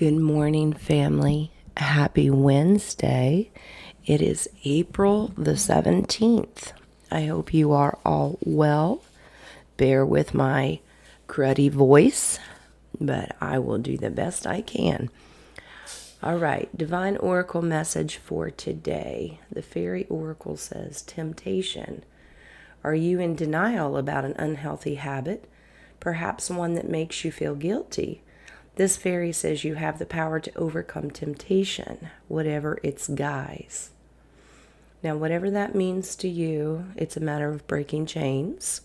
Good morning, family. Happy Wednesday. It is April the 17th. I hope you are all well. Bear with my cruddy voice, but I will do the best I can. All right, Divine Oracle message for today. The Fairy Oracle says, temptation. Are you in denial about an unhealthy habit? Perhaps one that makes you feel guilty? This fairy says you have the power to overcome temptation, whatever its guise. Now, whatever that means to you, it's a matter of breaking chains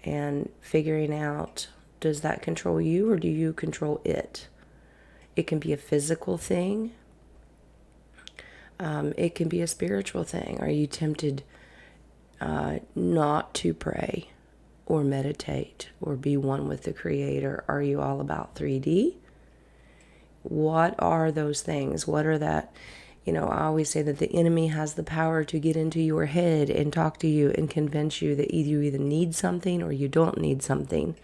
and figuring out, does that control you or do you control it? It can be a physical thing. It can be a spiritual thing. Are you tempted not to pray or meditate or be one with the Creator? Are you all about 3D? What are those things? What are that? I always say that the enemy has the power to get into your head and talk to you and convince you that you either need something or you don't need something.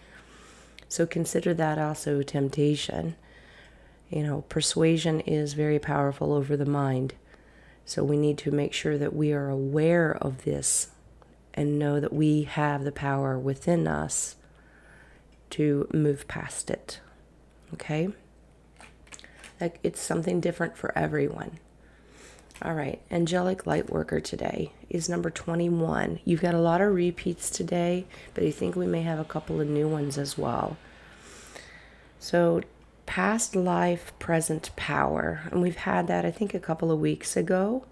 So consider that also temptation. Persuasion is very powerful over the mind. So we need to make sure that we are aware of this and know that we have the power within us to move past it. Okay? Like, it's something different for everyone. All right, Angelic Lightworker today is number 21. You've got a lot of repeats today, but I think we may have a couple of new ones as well. So, past life, present power. And we've had that, I think, a couple of weeks ago.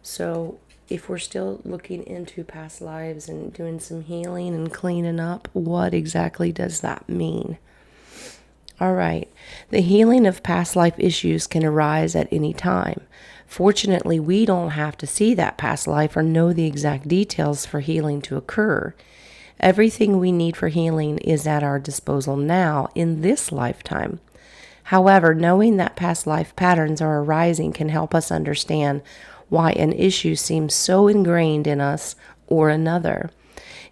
So, if we're still looking into past lives and doing some healing and cleaning up, what exactly does that mean? All right. The healing of past life issues can arise at any time. Fortunately, we don't have to see that past life or know the exact details for healing to occur. Everything we need for healing is at our disposal now in this lifetime. However, knowing that past life patterns are arising can help us understand why an issue seems so ingrained in us or another.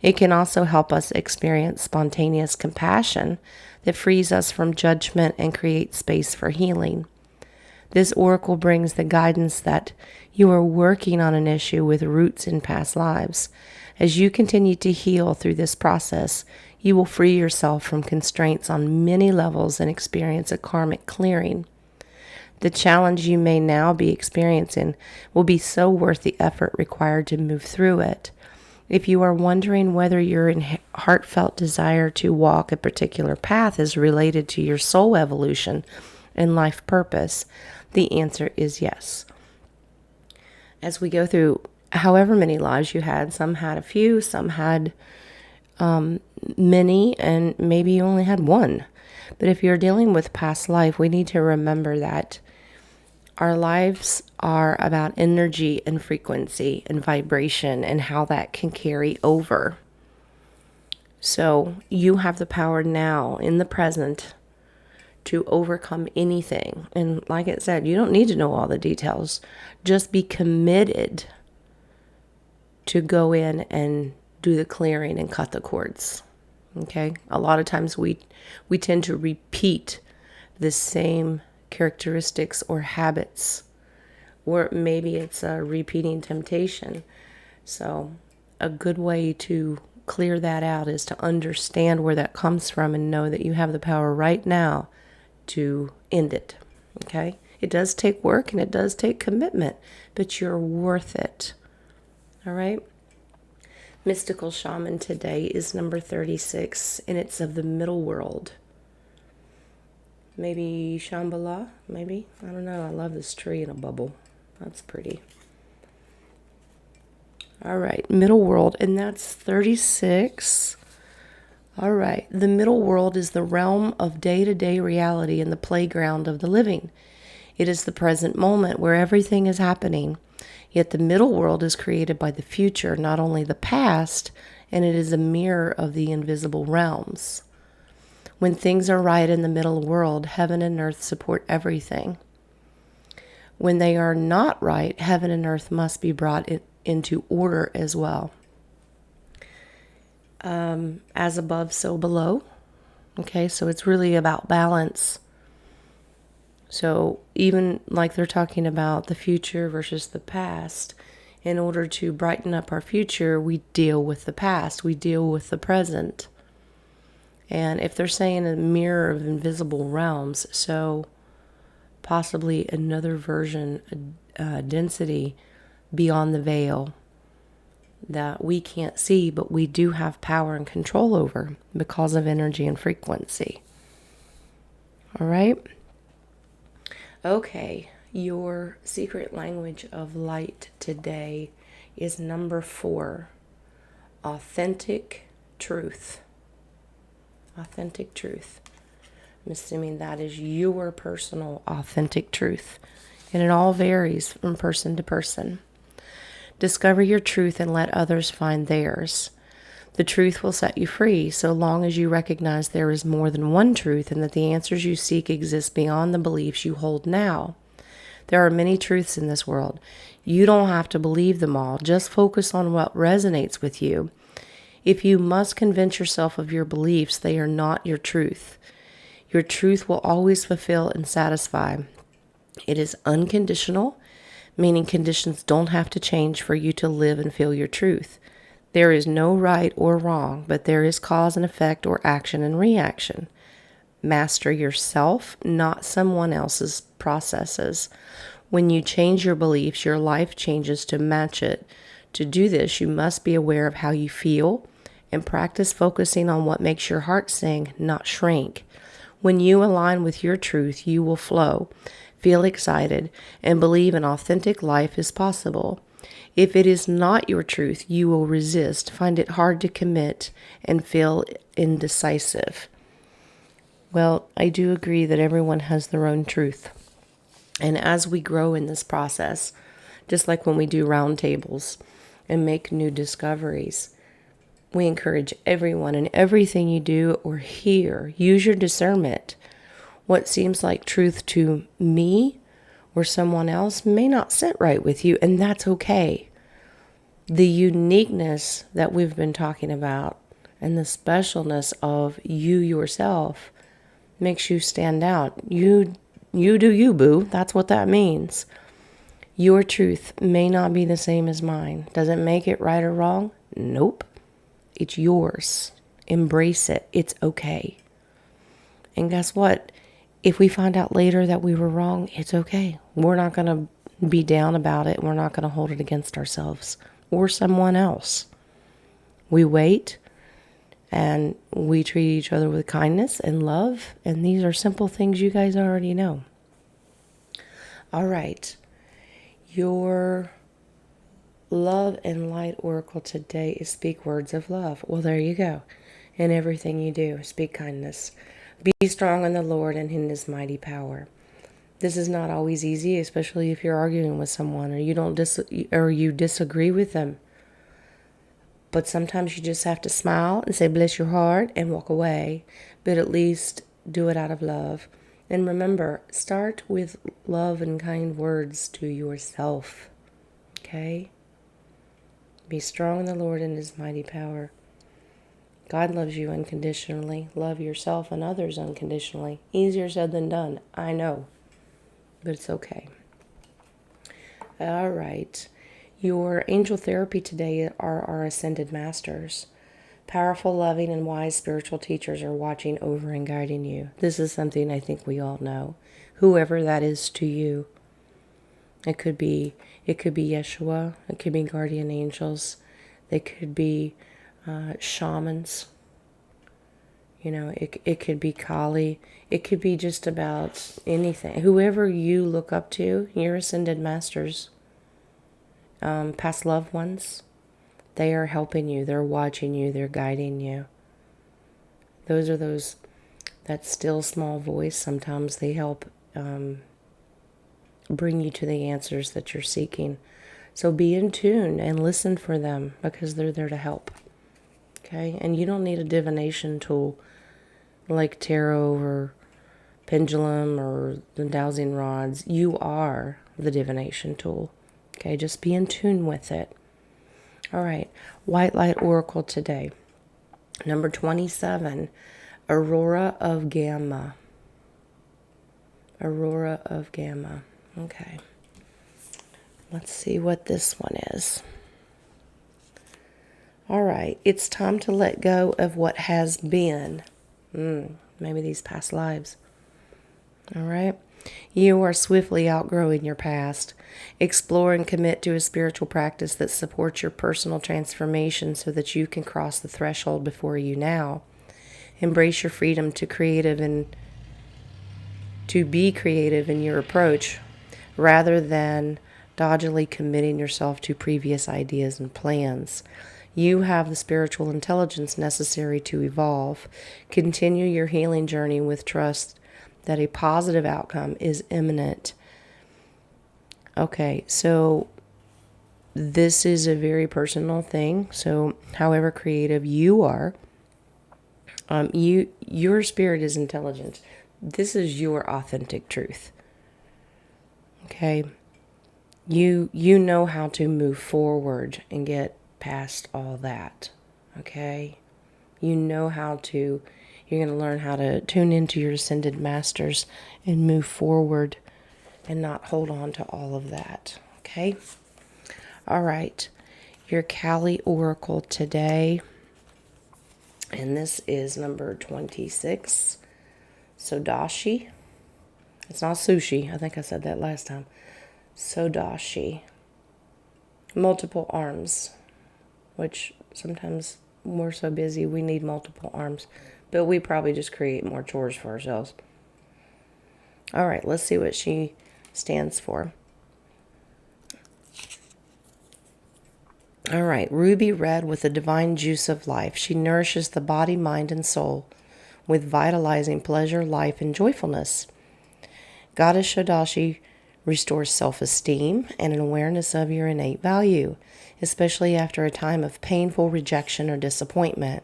It can also help us experience spontaneous compassion that frees us from judgment and creates space for healing. This oracle brings the guidance that you are working on an issue with roots in past lives. As you continue to heal through this process, you will free yourself from constraints on many levels and experience a karmic clearing. The challenge you may now be experiencing will be so worth the effort required to move through it. If you are wondering whether your heartfelt desire to walk a particular path is related to your soul evolution and life purpose, the answer is yes. As we go through however many lives you had, some had a few, some had many, and maybe you only had one. But if you're dealing with past life, we need to remember that our lives are about energy and frequency and vibration and how that can carry over. So you have the power now in the present to overcome anything. And like I said, you don't need to know all the details. Just be committed to go in and do the clearing and cut the cords. Okay? A lot of times we tend to repeat the same characteristics or habits, or maybe it's a repeating temptation. So a good way to clear that out is to understand where that comes from and know that you have the power right now to end it. Okay? It does take work and it does take commitment, but you're worth it. All right? Mystical Shaman today is number 36, and it's of the middle world. Maybe Shambhala, maybe? I don't know. I love this tree in a bubble. That's pretty. All right, middle world, and that's 36. All right, the middle world is the realm of day-to-day reality and the playground of the living. It is the present moment where everything is happening. Yet the middle world is created by the future, not only the past, and it is a mirror of the invisible realms. When things are right in the middle world, heaven and earth support everything. When they are not right, heaven and earth must be brought into order as well. As above, so below. Okay, so it's really about balance So even like they're talking about the future versus the past, in order to brighten up our future, we deal with the past, we deal with the present. And if they're saying a mirror of invisible realms, so possibly another version, density beyond the veil that we can't see, but we do have power and control over because of energy and frequency. All right? Okay, your secret language of light today is number 4, authentic truth. Authentic truth. I'm assuming that is your personal authentic truth, and it all varies from person to person. Discover your truth and let others find theirs. The truth will set you free so long as you recognize there is more than one truth and that the answers you seek exist beyond the beliefs you hold now. There are many truths in this world. You don't have to believe them all. Just focus on what resonates with you. If you must convince yourself of your beliefs, they are not your truth. Your truth will always fulfill and satisfy. It is unconditional, meaning conditions don't have to change for you to live and feel your truth. There is no right or wrong, but there is cause and effect or action and reaction. Master yourself, not someone else's processes. When you change your beliefs, your life changes to match it. To do this, you must be aware of how you feel and practice focusing on what makes your heart sing, not shrink. When you align with your truth, you will flow, feel excited, and believe an authentic life is possible. If it is not your truth, you will resist, find it hard to commit, and feel indecisive. Well, I do agree that everyone has their own truth. And as we grow in this process, just like when we do roundtables and make new discoveries, we encourage everyone in everything you do or hear, use your discernment. What seems like truth to me or someone else may not sit right with you, and that's okay. The uniqueness that we've been talking about and the specialness of you yourself makes you stand out. You do you, boo. That's what that means. Your truth may not be the same as mine. Does it make it right or wrong? Nope. It's yours. Embrace it. It's okay. And guess what? If we find out later that we were wrong, it's okay. We're not going to be down about it. We're not going to hold it against ourselves or someone else. We wait and we treat each other with kindness and love. And these are simple things you guys already know. All right. Your love and light oracle today is speak words of love. Well, there you go. In everything you do, speak kindness. Be strong in the Lord and in his mighty power. This is not always easy, especially if you're arguing with someone or you disagree with them. But sometimes you just have to smile and say bless your heart and walk away, but at least do it out of love. And remember, start with love and kind words to yourself. Okay? Be strong in the Lord and his mighty power. God loves you unconditionally. Love yourself and others unconditionally. Easier said than done, I know. But it's okay. All right. Your angel therapy today are our ascended masters. Powerful, loving, and wise spiritual teachers are watching over and guiding you. This is something I think we all know. Whoever that is to you. It could be Yeshua. It could be guardian angels. They could be shamans. You know, it could be Kali. It could be just about anything. Whoever you look up to, your ascended masters, past loved ones, they are helping you. They're watching you. They're guiding you. That still small voice. Sometimes they help bring you to the answers that you're seeking. So be in tune and listen for them because they're there to help. Okay? And you don't need a divination tool like tarot or pendulum or the dowsing rods. You are the divination tool. Okay? Just be in tune with it. All right. White light oracle today. Number 27, Aurora of Gamma. Aurora of Gamma. Okay. Let's see what this one is. All right. It's time to let go of what has been. Maybe these past lives. All right. You are swiftly outgrowing your past. Explore and commit to a spiritual practice that supports your personal transformation so that you can cross the threshold before you now. Embrace your freedom to be creative in your approach rather than doggedly committing yourself to previous ideas and plans. You have the spiritual intelligence necessary to evolve. Continue your healing journey with trust that a positive outcome is imminent. Okay, so this is a very personal thing. So however creative you are, your spirit is intelligent. This is your authentic truth. Okay? You know how to move forward and get past all that. Okay? You're going to learn how to tune into your ascended masters and move forward and not hold on to all of that. Okay? All right. Your Kali Oracle today. And this is number 26. Sodashi. It's not sushi. I think I said that last time. Sodashi. Multiple arms. Which sometimes we're so busy we need multiple arms. But we probably just create more chores for ourselves. All right, let's see what she stands for. All right, ruby red with the divine juice of life. She nourishes the body, mind, and soul with vitalizing pleasure, life, and joyfulness. Goddess Sodashi restores self-esteem and an awareness of your innate value, especially after a time of painful rejection or disappointment.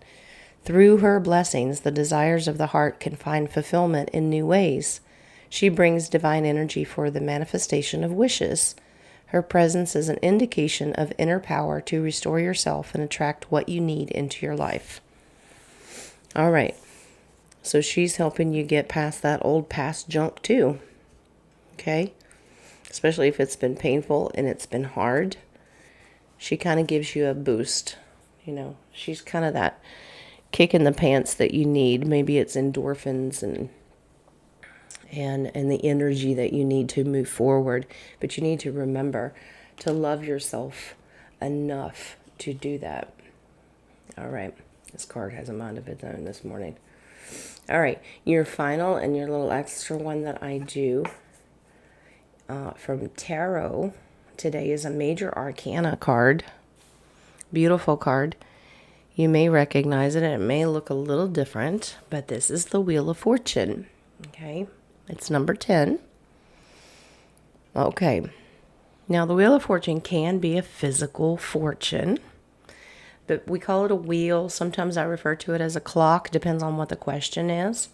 Through her blessings, the desires of the heart can find fulfillment in new ways. She brings divine energy for the manifestation of wishes. Her presence is an indication of inner power to restore yourself and attract what you need into your life. All right. So she's helping you get past that old past junk too. Okay? Especially if it's been painful and it's been hard. She kind of gives you a boost. You know, she's kind of that kick in the pants that you need. Maybe it's endorphins and the energy that you need to move forward. But you need to remember to love yourself enough to do that. All right. This card has a mind of its own this morning. All right. Your final and your little extra one that I do from Tarot today is a Major Arcana card. Beautiful card. You may recognize it. It may look a little different, but this is the Wheel of Fortune. Okay. It's number 10. Okay. Now, the Wheel of Fortune can be a physical fortune, but we call it a wheel. Sometimes I refer to it as a clock. Depends on what the question is.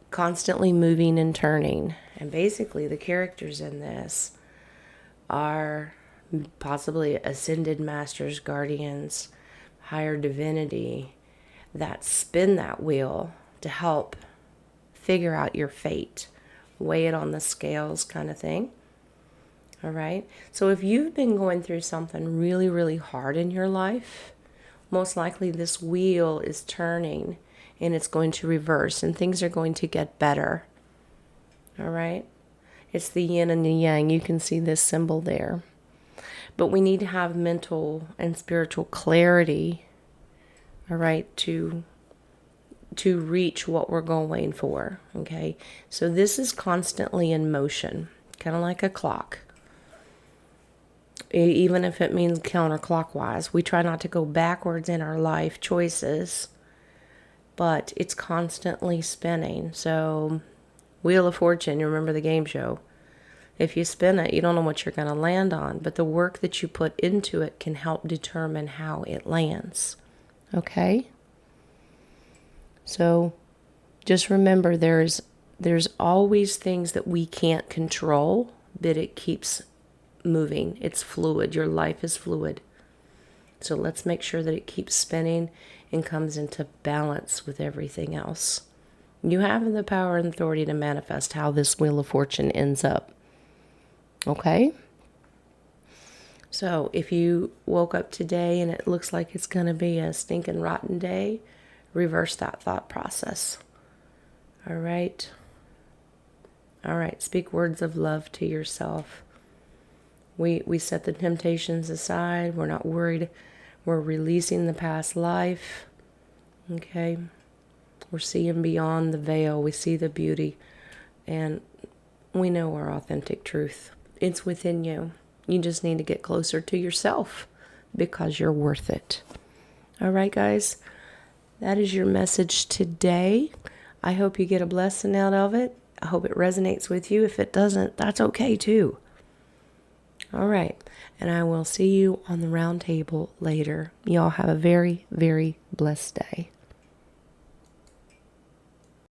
Constantly moving and turning. And basically, the characters in this are possibly ascended masters, guardians, higher divinity that spin that wheel to help figure out your fate, weigh it on the scales kind of thing. All right. So if you've been going through something really, really hard in your life, most likely this wheel is turning and it's going to reverse and things are going to get better. All right. It's the yin and the yang. You can see this symbol there. But we need to have mental and spiritual clarity, all right, to reach what we're going for, okay? So this is constantly in motion, kind of like a clock. Even if it means counterclockwise. We try not to go backwards in our life choices, but it's constantly spinning. So Wheel of Fortune, you remember the game show? If you spin it, you don't know what you're going to land on, but the work that you put into it can help determine how it lands. Okay? So just remember there's always things that we can't control, but it keeps moving. It's fluid. Your life is fluid. So let's make sure that it keeps spinning and comes into balance with everything else. You have the power and authority to manifest how this Wheel of Fortune ends up. Okay? So if you woke up today and it looks like it's going to be a stinking rotten day, reverse that thought process. All right? All right. Speak words of love to yourself. We set the temptations aside. We're not worried. We're releasing the past life. Okay? We're seeing beyond the veil. We see the beauty. And we know our authentic truth. It's within you. You just need to get closer to yourself because you're worth it. All right, guys. That is your message today. I hope you get a blessing out of it. I hope it resonates with you. If it doesn't, that's okay too. All right. And I will see you on the round table later. Y'all have a very, very blessed day.